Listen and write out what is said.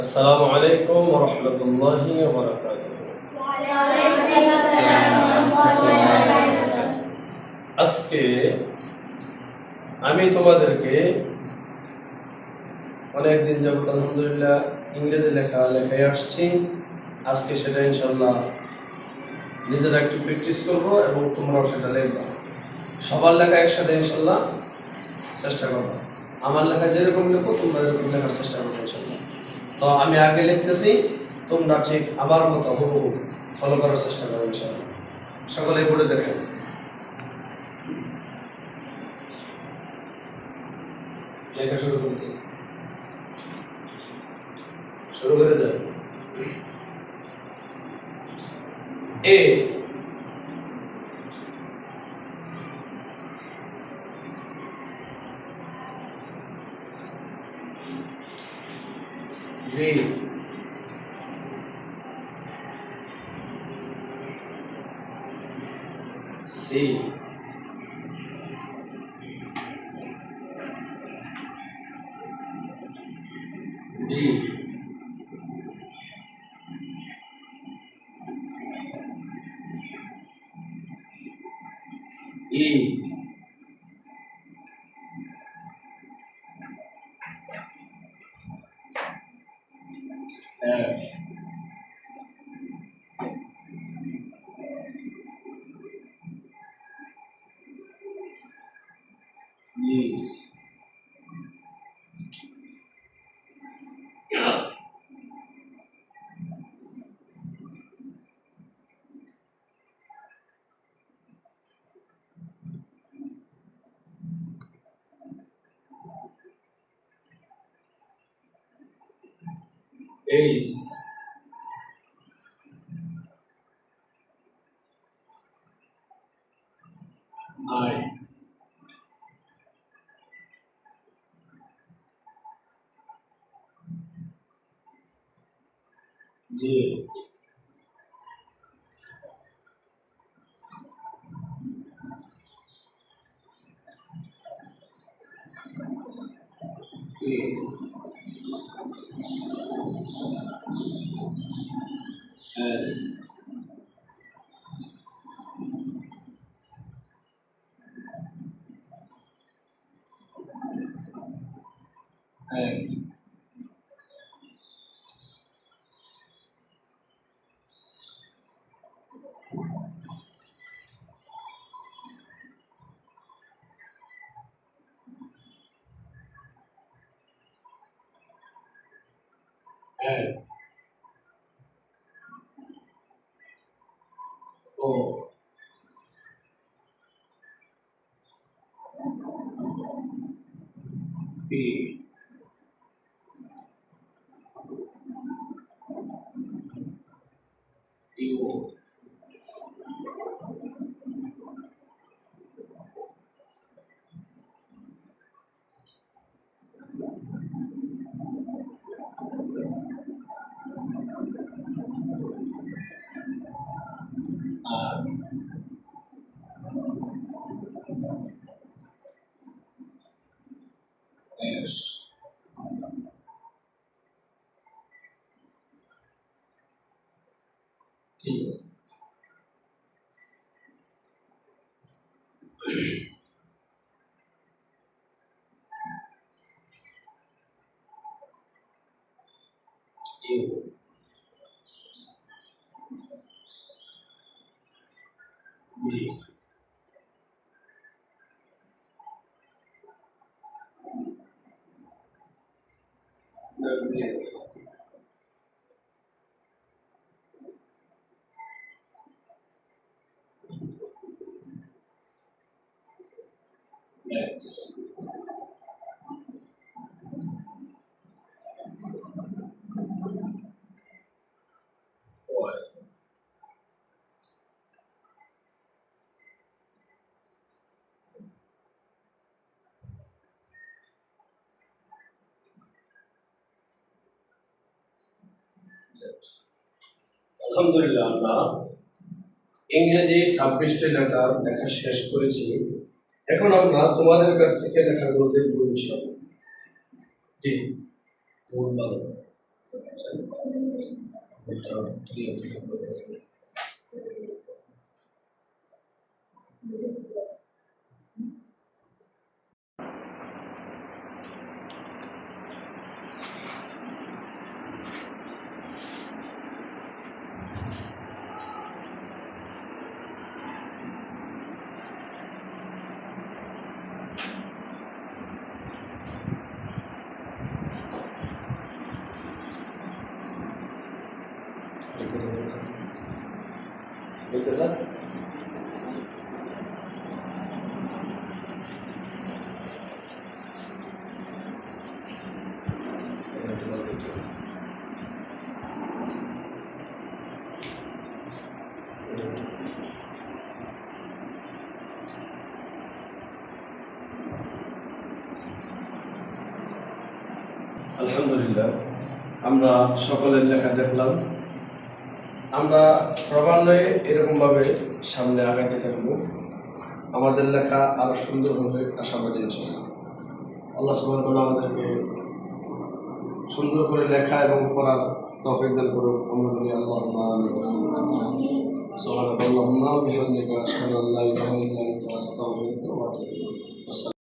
আসসালামু আলাইকুম ওয়া রাহমাতুল্লাহি ওয়া বারাকাতুহু। আজকে আমি তোমাদেরকে অনেকদিন যাবত আলহামদুলিল্লাহ ইংরেজি লেখায় আসছি। আজকে সেটা ইনশাআল্লাহ নিজেরা একটু প্র্যাকটিস করব এবং তোমরাও সেটা লিখবা। সবার লেখা একসাথে ইনশাআল্লাহ চেষ্টা করবা। আমার লেখা যেরকম লেখো তোমরা এরকম লেখার চেষ্টা করবে ইনশাআল্লাহ। তো আমি আগে লিখতেছি, তোমরা ঠিক আমার মতো হুবহু ফলো করার চেষ্টা করো ইনশাআল্লাহ। সকলে পড়ে দেখেন। লেখা শুরু করে দেন। A B C D E F G H I J K L M L O P U R S T U B W X Y Z. আলহামদুলিল্লাহ আমরা ইংরেজি 26টি লেখা শেষ করেছি। এখন আমরা তোমাদের কাছ থেকে লেখাগুলো দেখব ইনশাআল্লাহ। জি, বহুত ভালো। আলহামদুলিল্লাহ, আমরা সকলের লেখা দেখলাম। আমরা ক্রমান্বয়ে এরকমভাবে সামনে আগাতে থাকব। আমাদের লেখা আরো সুন্দর হবে আশাবাদী ইনশাআল্লাহ। আল্লাহ সুবহানাহু ওয়া তাআলা আমাদেরকে সুন্দর করে লেখা এবং পড়ার তৌফিক দান করুন। আমরা বলি আল্লাহুম্মা আমিন। সুবহানাল্লাহি ওয়া বিহামদিহি আশহাদু আল্লা ইলাহা ইল্লা আনতা আস্তাগফিরুকা ওয়া আতুবু ইলাইক।